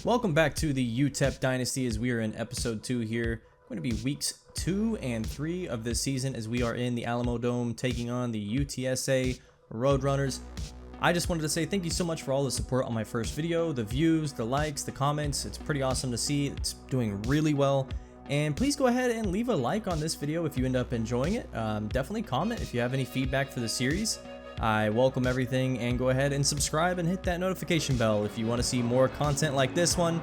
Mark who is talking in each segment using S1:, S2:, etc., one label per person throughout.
S1: Welcome back to the UTEP Dynasty as we are in episode 2 here. Going to be weeks 2 and 3 of this season as we are in the Alamo Dome taking on the UTSA Roadrunners. I just wanted to say thank you so much for all the support on my first video, the views, the likes, the comments. It's pretty awesome to see. It's doing really well. And please go ahead and leave a like on this video if you end up enjoying it. Definitely comment if you have any feedback for the series. I welcome everything, and go ahead and subscribe and hit that notification bell if you want to see more content like this one.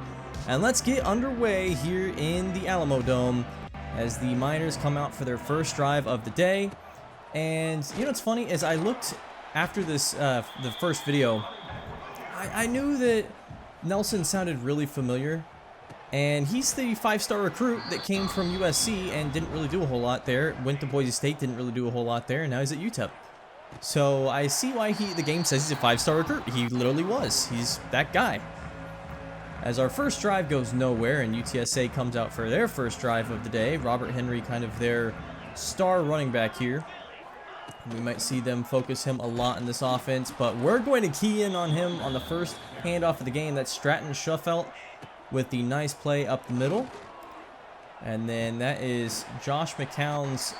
S1: And let's get underway here in the Alamo Dome as the Miners come out for their first drive of the day. And you know what's funny is I looked after this the first video. I knew that Nelson sounded really familiar, and he's the 5-star recruit that came from USC and didn't really do a whole lot there. Went to Boise State, didn't really do a whole lot there, and now he's at UTEP. So I see why the game says he's a 5-star recruit. He literally was. He's that guy. As our first drive goes nowhere and UTSA comes out for their first drive of the day, Robert Henry kind of their star running back here. We might see them focus him a lot in this offense, but we're going to key in on him on the first handoff of the game. That's Stratton Shuffelt with the nice play up the middle. And then that is Josh McCown's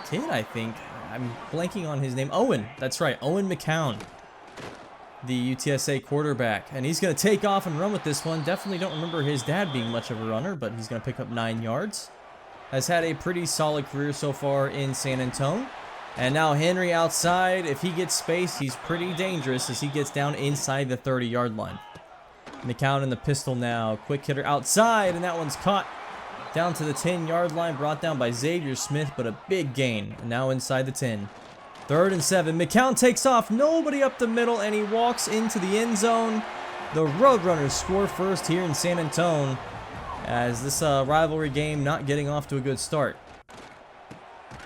S1: kid, I think. I'm blanking on his name. Owen. That's right. Owen McCown, the UTSA quarterback. And he's going to take off and run with this one. Definitely don't remember his dad being much of a runner, but he's going to pick up 9 yards. Has had a pretty solid career so far in San Antonio. And now Henry outside. If he gets space, he's pretty dangerous as he gets down inside the 30-yard line. McCown in the pistol now. Quick hitter outside, and that one's caught. Down to the 10-yard line, brought down by Xavier Smith, but a big gain. Now inside the 10. 3rd and 7. McCown takes off. Nobody up the middle, and he walks into the end zone. The Roadrunners score first here in San Antonio, as this rivalry game not getting off to a good start.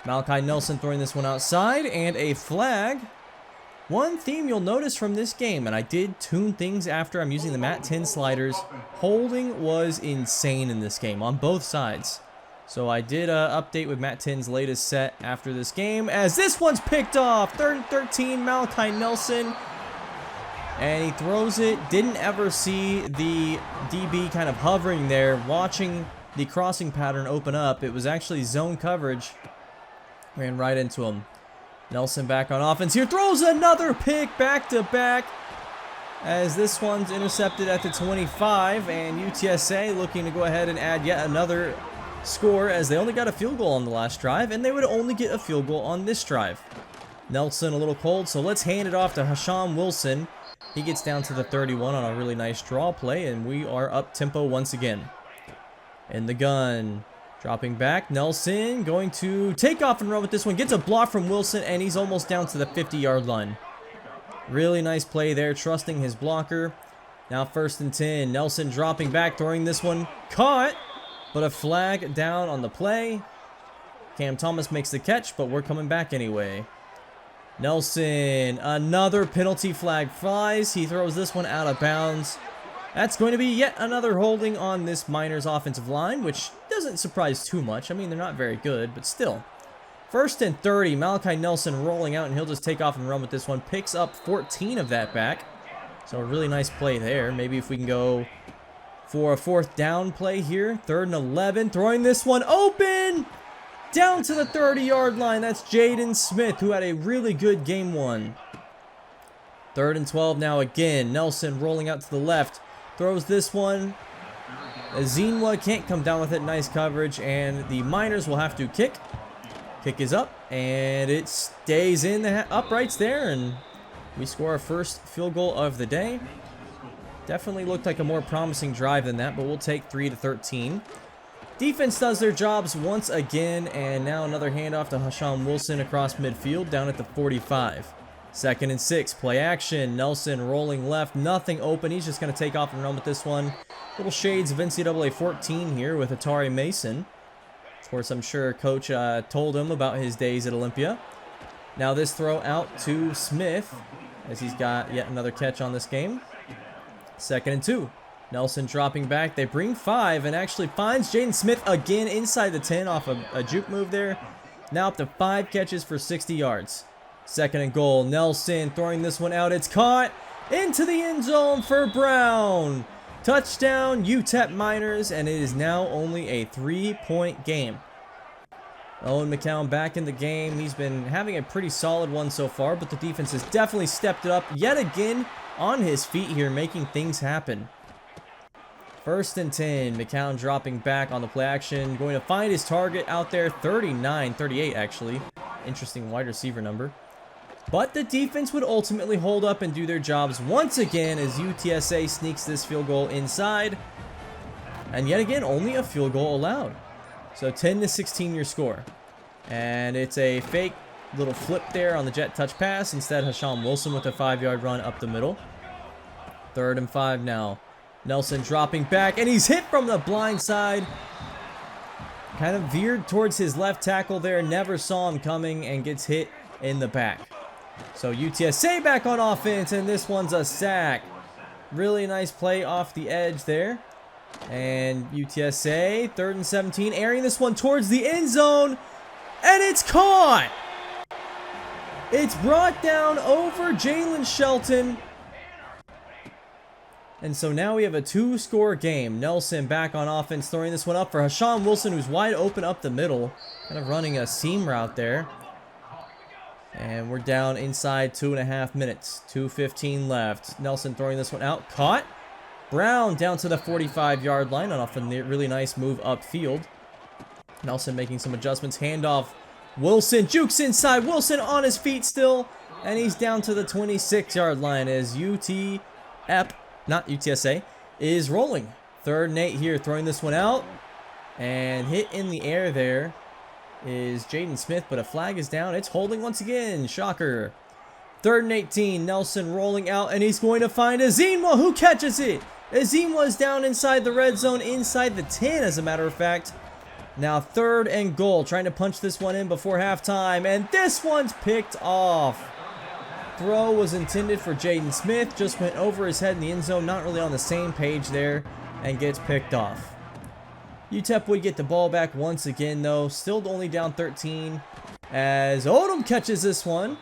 S1: Malachi Nelson throwing this one outside, and a flag. One theme you'll notice from this game, and I did tune things after I'm using the MAT 10 sliders, holding was insane in this game on both sides. So I did update with MAT 10's latest set after this game, as this one's picked off. 3rd and 13, Malachi Nelson. And he throws it. Didn't ever see the DB kind of hovering there, watching the crossing pattern open up. It was actually zone coverage. Ran right into him. Nelson back on offense here, throws another pick back to back as this one's intercepted at the 25, and UTSA looking to go ahead and add yet another score as they only got a field goal on the last drive, and they would only get a field goal on this drive. Nelson a little cold, so let's hand it off to Hasham Wilson. He gets down to the 31 on a really nice draw play, and we are up tempo once again. In the gun. Dropping back, Nelson going to take off and run with this one. Gets a block from Wilson, and he's almost down to the 50-yard line. Really nice play there, trusting his blocker. Now 1st and 10. Nelson dropping back, throwing this one. Caught, but a flag down on the play. Cam Thomas makes the catch, but we're coming back anyway. Nelson, another penalty flag flies. He throws this one out of bounds. That's going to be yet another holding on this Miners offensive line, which doesn't surprise too much. I mean, they're not very good, but still. 1st and 30, Malachi Nelson rolling out, and he'll just take off and run with this one. Picks up 14 of that back. So a really nice play there. Maybe if we can go for a 4th down play here. 3rd and 11, throwing this one open! Down to the 30-yard line. That's Jaden Smith, who had a really good game 1. 3rd and 12 now again. Nelson rolling out to the left. Throws this one. Azinwa can't come down with it. Nice coverage, and the Miners will have to kick. Kick is up, and it stays in the uprights there, and we score our first field goal of the day. Definitely looked like a more promising drive than that, but we'll take 3 to 13. Defense does their jobs once again, and now another handoff to Hasham Wilson across midfield down at the 45. 2nd and 6, play action. Nelson rolling left, nothing open. He's just going to take off and run with this one. Little shades of NCAA 14 here with Atari Mason. Of course, I'm sure Coach told him about his days at Olympia. Now this throw out to Smith as he's got yet another catch on this game. 2nd and 2. Nelson dropping back. They bring 5 and actually finds Jaden Smith again inside the 10 off a juke move there. Now up to 5 catches for 60 yards. 2nd and goal. Nelson throwing this one out. It's caught into the end zone for Brown. Touchdown, UTEP Miners, and it is now only a 3-point game. Owen McCown back in the game. He's been having a pretty solid one so far, but the defense has definitely stepped it up yet again on his feet here, making things happen. 1st and 10. McCown dropping back on the play action. Going to find his target out there. 38 actually. Interesting wide receiver number. But the defense would ultimately hold up and do their jobs once again as UTSA sneaks this field goal inside. And yet again, only a field goal allowed. So 10-16 your score. And it's a fake little flip there on the jet touch pass. Instead, Hashan Wilson with a 5-yard run up the middle. 3rd and 5 now. Nelson dropping back, and he's hit from the blind side. Kind of veered towards his left tackle there. Never saw him coming and gets hit in the back. So UTSA back on offense, and this one's a sack. Really nice play off the edge there. And UTSA, 3rd and 17, airing this one towards the end zone. And it's caught! It's brought down over Jalen Shelton. And so now we have a 2-score game. Nelson back on offense, throwing this one up for Hashan Wilson, who's wide open up the middle. Kind of running a seam route there. And we're down inside 2.5 minutes. 2:15 left. Nelson throwing this one out. Caught. Brown down to the 45-yard line on off a really nice move upfield. Nelson making some adjustments. Handoff. Wilson jukes inside. Wilson on his feet still. And he's down to the 26-yard line as UTSA is rolling. 3rd and 8 here. Throwing this one out. And hit in the air there is Jaden Smith, but a flag is down. It's holding once again. Shocker. 3rd and 18. Nelson rolling out, and he's going to find Azimwa, who catches it. Azimwa is down inside the red zone, inside the 10, as a matter of fact. Now 3rd and goal. Trying to punch this one in before halftime, and this one's picked off. Throw was intended for Jaden Smith, just went over his head in the end zone, not really on the same page there, and gets picked off. UTEP would get the ball back once again, though, still only down 13, as Odom catches this one,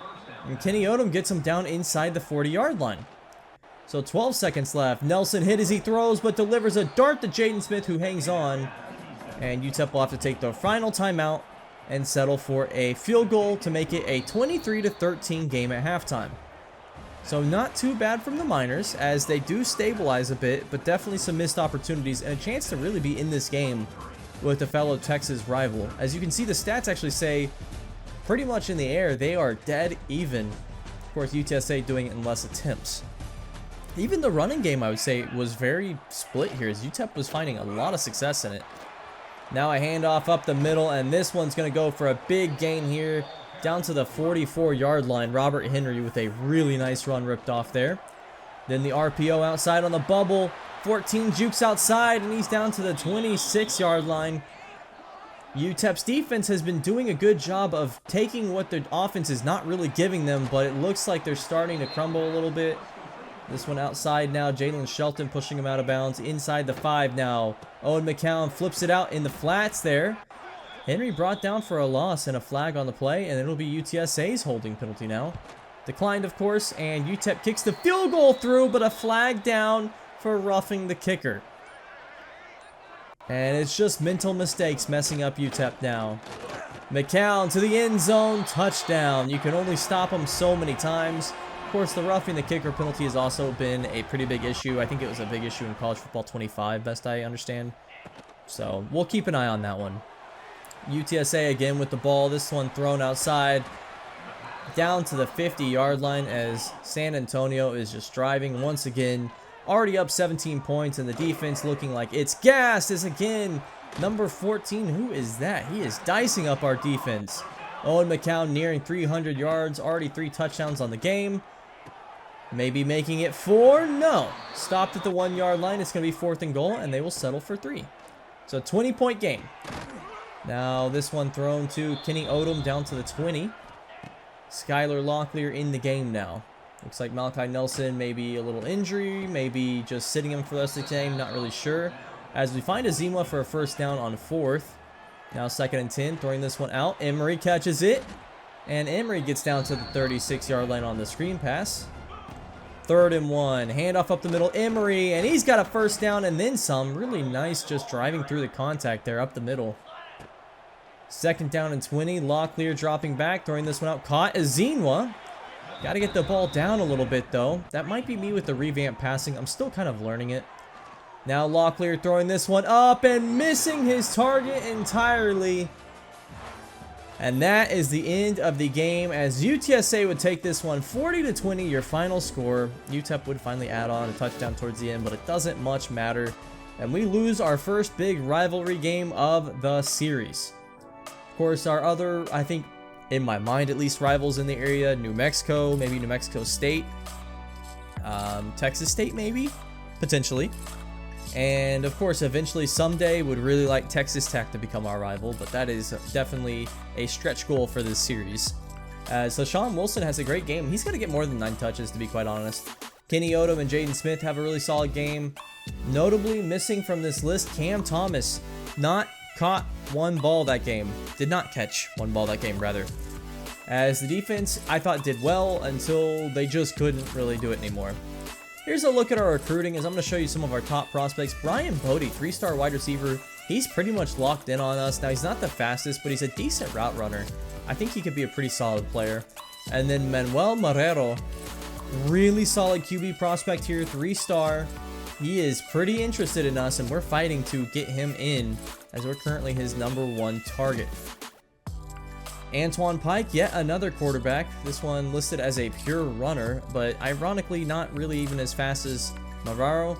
S1: and Kenny Odom gets him down inside the 40-yard line. So 12 seconds left. Nelson hit as he throws, but delivers a dart to Jaden Smith, who hangs on, and UTEP will have to take the final timeout and settle for a field goal to make it a 23-13 game at halftime. So not too bad from the Miners, as they do stabilize a bit, but definitely some missed opportunities and a chance to really be in this game with a fellow Texas rival. As you can see, the stats actually say pretty much in the air they are dead even. Of course, UTSA doing it in less attempts. Even the running game, I would say, was very split here, as UTEP was finding a lot of success in it. Now a handoff up the middle, and this one's going to go for a big gain here, down to the 44-yard line. Robert Henry with a really nice run ripped off there. Then the RPO outside on the bubble. 14 jukes outside, and he's down to the 26-yard line. UTEP's defense has been doing a good job of taking what the offense is not really giving them, but it looks like they're starting to crumble a little bit. This one outside now. Jalen Shelton pushing him out of bounds. Inside the 5 now. Owen McCown flips it out in the flats there. Henry brought down for a loss and a flag on the play, and it'll be UTSA's holding penalty now. Declined, of course, and UTEP kicks the field goal through, but a flag down for roughing the kicker. And it's just mental mistakes messing up UTEP now. McCown to the end zone. Touchdown. You can only stop him so many times. Of course, the roughing the kicker penalty has also been a pretty big issue. I think it was a big issue in college football 25, best I understand. So we'll keep an eye on that one. UTSA again with the ball. This one thrown outside. Down to the 50-yard line as San Antonio is just driving once again. Already up 17 points, and the defense looking like it's gassed as again. Number 14, who is that? He is dicing up our defense. Owen McCown nearing 300 yards. Already 3 touchdowns on the game. Maybe making it 4. No. Stopped at the 1-yard line. It's going to be 4th and goal, and they will settle for 3. So 20-point game. Now this one thrown to Kenny Odom down to the 20. Skylar Locklear in the game now. Looks like Malachi Nelson, maybe a little injury, maybe just sitting him for the rest of the game, not really sure. As we find Azimwa for a first down on 4th. Now 2nd and 10, throwing this one out. Emery catches it, and Emery gets down to the 36-yard line on the screen pass. 3rd and 1. Handoff up the middle. Emery, and he's got a first down and then some. Really nice just driving through the contact there up the middle. 2nd down and 20. Locklear dropping back, throwing this one out. Caught. Azinwa. Got to get the ball down a little bit, though. That might be me with the revamp passing. I'm still kind of learning it. Now Locklear throwing this one up and missing his target entirely. And that is the end of the game, as UTSA would take this one 40-20, your final score. UTEP would finally add on a touchdown towards the end, but it doesn't much matter. And we lose our first big rivalry game of the series. Of course, our other, I think, in my mind at least, rivals in the area, New Mexico, maybe New Mexico State, Texas State maybe, potentially. And of course, eventually someday would really like Texas Tech to become our rival, but that is definitely a stretch goal for this series. So Sean Wilson has a great game. He's got to get more than 9 touches, to be quite honest. Kenny Odom and Jaden Smith have a really solid game. Notably missing from this list, Cam Thomas. Not caught one ball that game. Did not catch one ball that game, rather. As the defense, I thought, did well until they just couldn't really do it anymore. Here's a look at our recruiting, as I'm going to show you some of our top prospects. Brian Bodie, 3-star wide receiver. He's pretty much locked in on us. Now, he's not the fastest, but he's a decent route runner. I think he could be a pretty solid player. And then Manuel Marrero, really solid QB prospect here, 3-star. He is pretty interested in us, and we're fighting to get him in, as we're currently his #1 target. Antoine Pike, yet another quarterback. This one listed as a pure runner, but ironically not really even as fast as Marrero.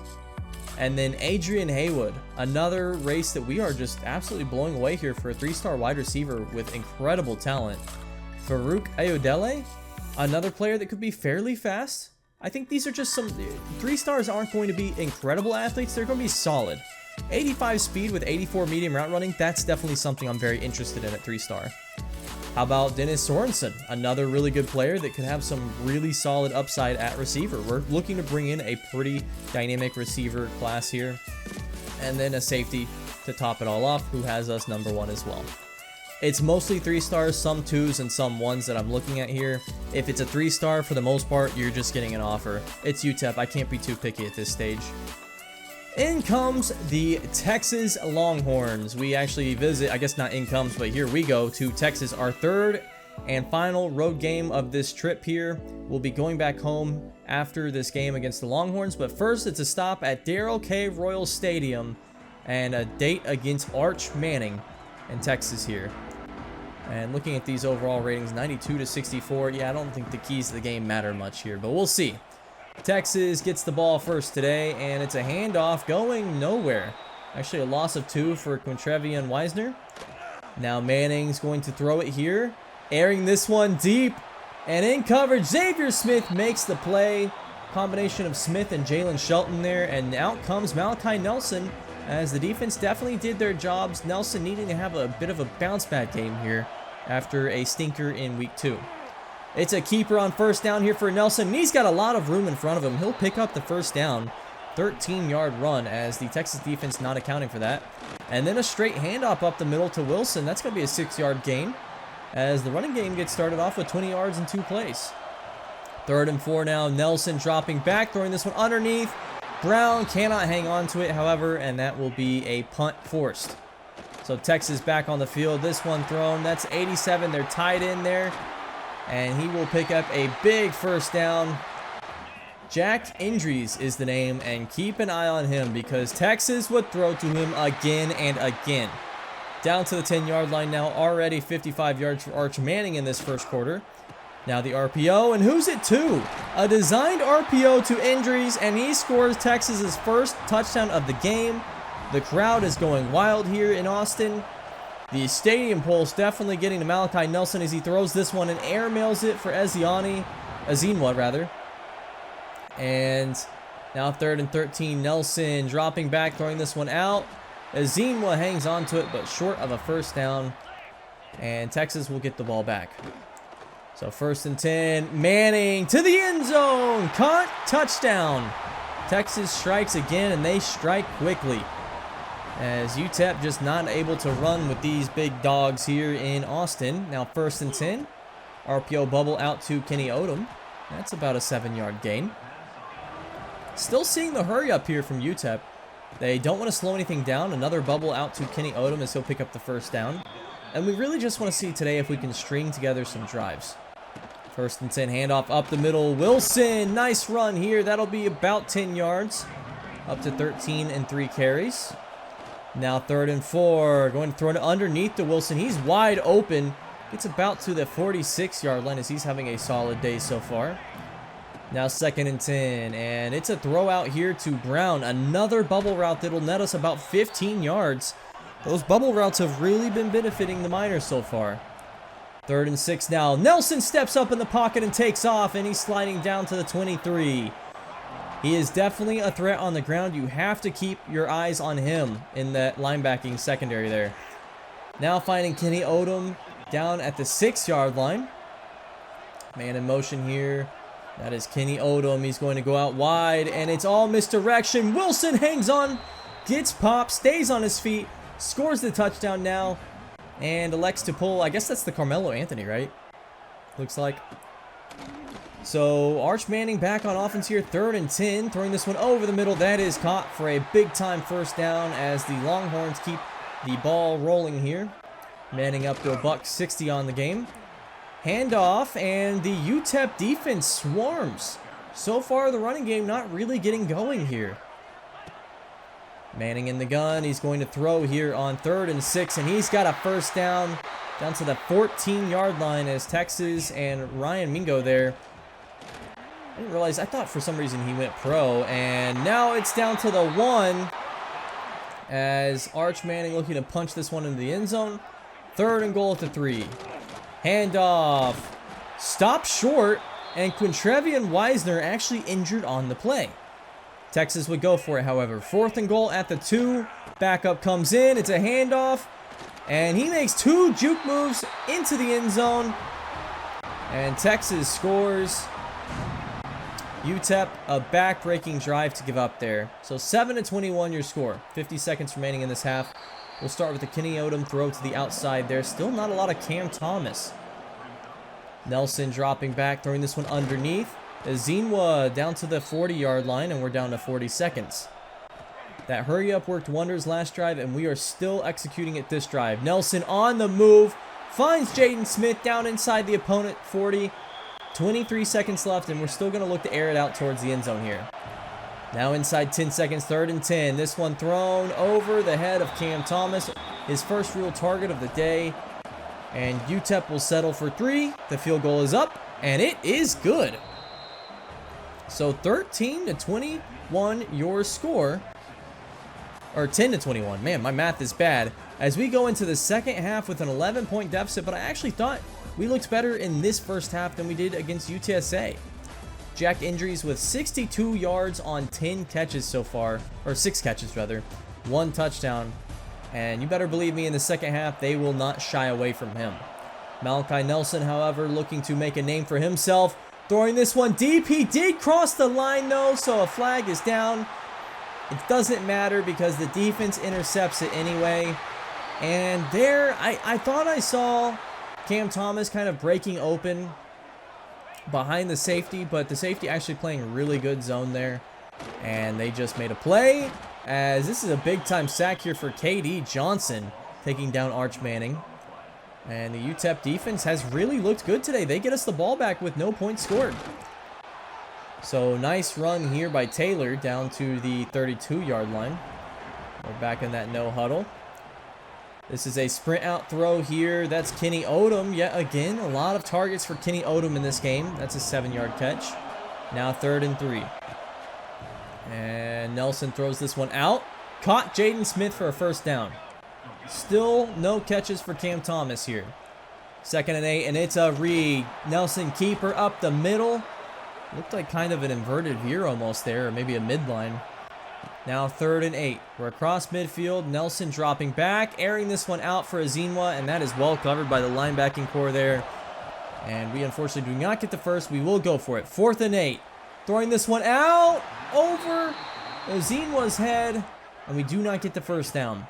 S1: And then Adrian Haywood, another race that we are just absolutely blowing away here for a 3-star wide receiver with incredible talent. Farouk Ayodele, another player that could be fairly fast. I think these are just some 3-stars aren't going to be incredible athletes. They're going to be solid. 85 speed with 84 medium route running. That's definitely something I'm very interested in at 3-star. How about Dennis Sorensen, another really good player that could have some really solid upside at receiver. We're looking to bring in a pretty dynamic receiver class here. And then a safety to top it all off, who has us #1 as well. It's mostly 3-stars, some 2s and some 1s that I'm looking at here. If it's a 3-star, for the most part, you're just getting an offer. It's UTEP. I can't be too picky at this stage. In comes the Texas Longhorns. We actually visit, I guess not in comes, but here we go to Texas, our 3rd and final road game of this trip here. We'll be going back home after this game against the Longhorns, but first it's a stop at Darrell K. Royal Stadium and a date against Arch Manning in Texas here. And looking at these overall ratings, 92-64. Yeah, I don't think the keys to the game matter much here, but we'll see. Texas gets the ball first today, and it's a handoff going nowhere. Actually, a loss of 2 for Quintrevion Wisner. Now Manning's going to throw it here, airing this one deep, and in coverage, Xavier Smith makes the play. Combination of Smith and Jalen Shelton there, and out comes Malachi Nelson, as the defense definitely did their jobs. Nelson needing to have a bit of a bounce back game here after a stinker in week 2. It's a keeper on first down here for Nelson, and he's got a lot of room in front of him. He'll pick up the first down. 13-yard run, as the Texas defense not accounting for that. And then a straight handoff up the middle to Wilson. That's going to be a 6-yard gain, as the running game gets started off with 20 yards in 2 plays. 3rd and 4 now. Nelson dropping back, throwing this one underneath. Brown cannot hang on to it, however, and that will be a punt forced. So Texas back on the field. This one thrown. That's 87. They're tied in there. And he will pick up a big first down. Jack Indries is the name, and keep an eye on him because Texas would throw to him again and again. Down to the 10-yard line now, already 55 yards for Arch Manning in this first quarter. Now the RPO, and who's it to? A designed RPO to Indries, and he scores Texas's first touchdown of the game. The crowd is going wild here in Austin. The stadium pulse definitely getting to Malachi Nelson as he throws this one and air mails it for Azinwa rather. And now 3rd and 13, Nelson dropping back, throwing this one out. Azinwa hangs on to it, but short of a first down. And Texas will get the ball back. So 1st and 10, Manning to the end zone. Caught, touchdown. Texas strikes again, and they strike quickly, as UTEP just not able to run with these big dogs here in Austin. Now 1st and 10. RPO bubble out to Kenny Odom. That's about a 7-yard gain. Still seeing the hurry up here from UTEP. They don't want to slow anything down. Another bubble out to Kenny Odom as he'll pick up the first down. And we really just want to see today if we can string together some drives. 1st and 10, handoff up the middle. Wilson, nice run here. That'll be about 10 yards. Up to 13 and 3 carries. Now 3rd and 4. Going to throw it underneath to Wilson. He's wide open. Gets about to the 46-yard line as he's having a solid day so far. Now 2nd and 10. And it's a throw out here to Brown. Another bubble route that'll net us about 15 yards. Those bubble routes have really been benefiting the Miners so far. 3rd and 6 now. Nelson steps up in the pocket and takes off. And he's sliding down to the 23. He is definitely a threat on the ground. You have to keep your eyes on him in that linebacking secondary there. Now finding Kenny Odom down at the 6-yard line. Man in motion here. That is Kenny Odom. He's going to go out wide, and it's all misdirection. Wilson hangs on, gets popped, stays on his feet, scores the touchdown now, and elects to pull. I guess that's the Carmelo Anthony, right? Looks like. So Arch Manning back on offense here. 3rd and 10, throwing this one over the middle. That is caught for a big-time first down as the Longhorns keep the ball rolling here. Manning up to $160 on the game. Handoff, and the UTEP defense swarms. So far, the running game not really getting going here. Manning in the gun. He's going to throw here on 3rd and 6, and he's got a first down to the 14-yard line as Texas and Ryan Mingo there. I didn't realize. I thought for some reason he went pro, and now it's down to the 1 as Arch Manning looking to punch this one into the end zone. 3rd and goal at the 3. Handoff. Stop short, and Quintrevion Wisner actually injured on the play. Texas would go for it, however. 4th and goal at the 2. Backup comes in. It's a handoff, and he makes 2 juke moves into the end zone, and Texas scores. UTEP, a back-breaking drive to give up there. So 7-21 your score. 50 seconds remaining in this half. We'll start with the Kenny Odom throw to the outside there. Still not a lot of Cam Thomas. Nelson dropping back, throwing this one underneath. Ezinwa down to the 40-yard line, and we're down to 40 seconds. That hurry-up worked wonders last drive, and we are still executing it this drive. Nelson on the move. Finds Jaden Smith down inside the opponent, 40. 23 seconds left, and we're still going to look to air it out towards the end zone here. Now inside 10 seconds, 3rd and 10. This one thrown over the head of Cam Thomas, his first real target of the day. And UTEP will settle for 3. The field goal is up, and it is good. So 13-21 your score. Or 10-21. Man, my math is bad. As we go into the second half with an 11-point deficit, but I actually thought we looked better in this first half than we did against UTSA. Jack Indries with 62 yards on 10 catches so far, or 6 catches rather, 1 touchdown. And you better believe me, in the second half, they will not shy away from him. Malachi Nelson, however, looking to make a name for himself. Throwing this one deep. He did cross the line, though, so a flag is down. It doesn't matter because the defense intercepts it anyway. And there, I thought I saw Cam Thomas kind of breaking open behind the safety, but the safety actually playing really good zone there. And they just made a play, as this is a big-time sack here for KD Johnson, taking down Arch Manning. And the UTEP defense has really looked good today. They get us the ball back with no points scored. So nice run here by Taylor down to the 32-yard line. We're back in that no huddle. This is a sprint out throw here. That's Kenny Odom. Yet again, a lot of targets for Kenny Odom in this game. That's a 7-yard catch. Now 3rd and 3. And Nelson throws this one out. Caught Jaden Smith for a first down. Still no catches for Cam Thomas here. 2nd and 8, and it's a read. Nelson keeper up the middle. Looked like kind of an inverted veer almost there, or maybe a midline. Now 3rd and 8. We're across midfield. Nelson dropping back, airing this one out for Ezinwa, and that is well covered by the linebacking core there. And we unfortunately do not get the first. We will go for it. 4th and 8. Throwing this one out over Ezinwa's head, and we do not get the first down.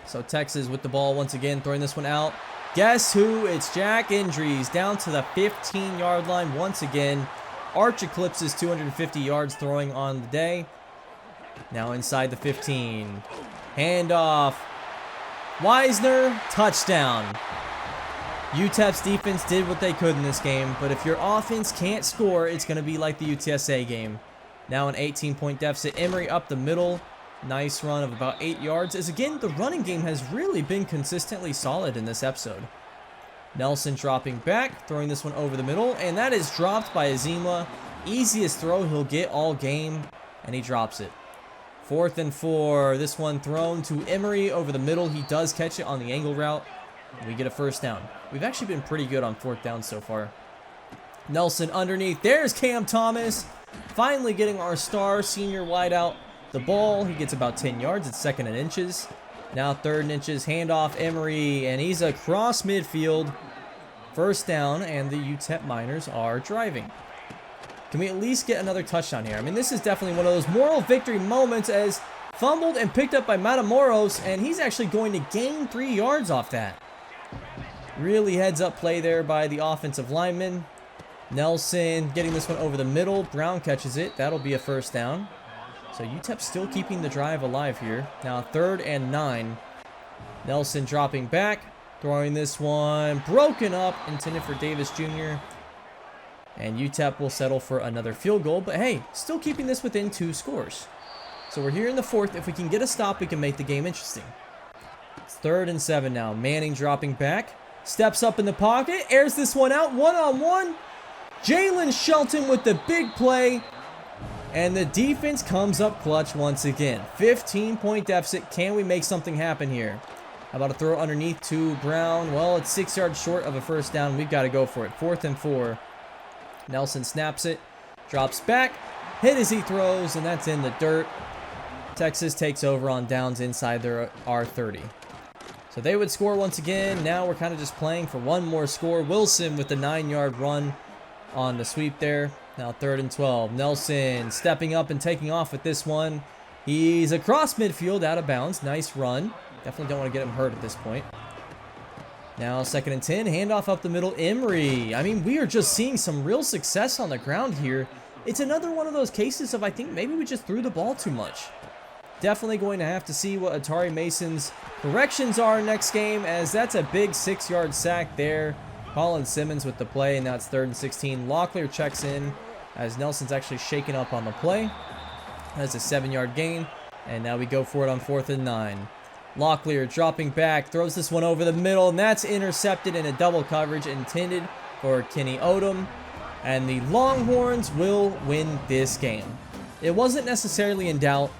S1: So Texas with the ball once again, throwing this one out. Guess who? It's Jack Indries down to the 15-yard line once again. Arch eclipses 250 yards throwing on the day. Now inside the 15. Handoff. Wisner, touchdown. UTEP's defense did what they could in this game, but if your offense can't score, it's going to be like the UTSA game. Now an 18-point deficit. Emory up the middle. Nice run of about 8 yards. As again, the running game has really been consistently solid in this episode. Nelson dropping back, throwing this one over the middle, and that is dropped by Azima. Easiest throw he'll get all game, and he drops it. 4th and 4. This one thrown to Emory over the middle. He does catch it on the angle route. We get a first down. We've actually been pretty good on 4th down so far. Nelson underneath. There's Cam Thomas. Finally getting our star senior wideout the ball. He gets about 10 yards. It's 2nd and inches. Now 3rd and inches. Handoff Emory. And he's across midfield. First down. And the UTEP Miners are driving. Can we at least get another touchdown here? I mean, this is definitely one of those moral victory moments, as fumbled and picked up by Matamoros, and he's actually going to gain 3 yards off that. Really heads up play there by the offensive lineman. Nelson getting this one over the middle. Brown catches it. That'll be a first down. So UTEP still keeping the drive alive here. Now 3rd and 9. Nelson dropping back. Throwing this one. Broken up. Intended for Davis Jr. And UTEP will settle for another field goal. But hey, still keeping this within 2 scores. So we're here in the 4th. If we can get a stop, we can make the game interesting. It's 3rd and 7 now. Manning dropping back. Steps up in the pocket. Airs this one out. One-on-one. Jalen Shelton with the big play. And the defense comes up clutch once again. 15-point deficit. Can we make something happen here? How about a throw underneath to Brown? Well, it's 6 yards short of a first down. We've got to go for it. 4th and 4. Nelson snaps it. Drops back. Hit as he throws, and that's in the dirt. Texas takes over on downs inside their R30. So they would score once again. Now we're kind of just playing for one more score. Wilson with the 9-yard run on the sweep there. Now 3rd and 12. Nelson stepping up and taking off with this one. He's across midfield, out of bounds. Nice run. Definitely don't want to get him hurt at this point. Now 2nd and 10. Handoff up the middle. Emory. I mean, we are just seeing some real success on the ground here. It's another one of those cases of, I think, maybe we just threw the ball too much. Definitely going to have to see what Atari Mason's corrections are next game, as that's a big 6-yard sack there. Colin Simmons with the play, and now it's 3rd and 16. Locklear checks in as Nelson's actually shaken up on the play. That's a 7-yard gain, and now we go for it on 4th and 9. Locklear dropping back, throws this one over the middle, and that's intercepted in a double coverage intended for Kenny Odom. And the Longhorns will win this game. It wasn't necessarily in doubt,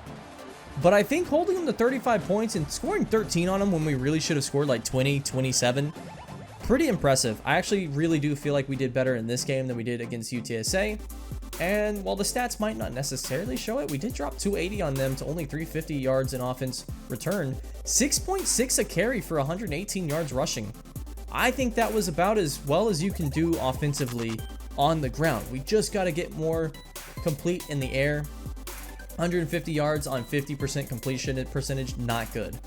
S1: but I think holding them to 35 points and scoring 13 on them when we really should have scored like 20, 27, pretty impressive. I actually really do feel like we did better in this game than we did against UTSA. And while the stats might not necessarily show it, we did drop 280 on them to only 350 yards in offense return. 6.6 a carry for 118 yards rushing. I think that was about as well as you can do offensively on the ground. We just got to get more complete in the air. 150 yards on 50% completion percentage, not good.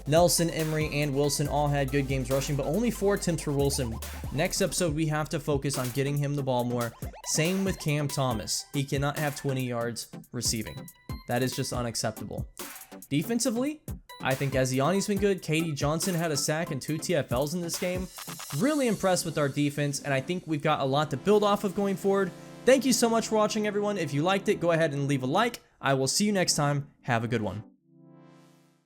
S1: Nelson, Emory, and Wilson all had good games rushing, but only 4 attempts for Wilson. Next episode, we have to focus on getting him the ball more. Same with Cam Thomas. He cannot have 20 yards receiving. That is just unacceptable. Defensively, I think Aziani's been good. Katie Johnson had a sack and 2 TFLs in this game. Really impressed with our defense, and I think we've got a lot to build off of going forward. Thank you so much for watching, everyone. If you liked it, go ahead and leave a like. I will see you next time. Have a good one.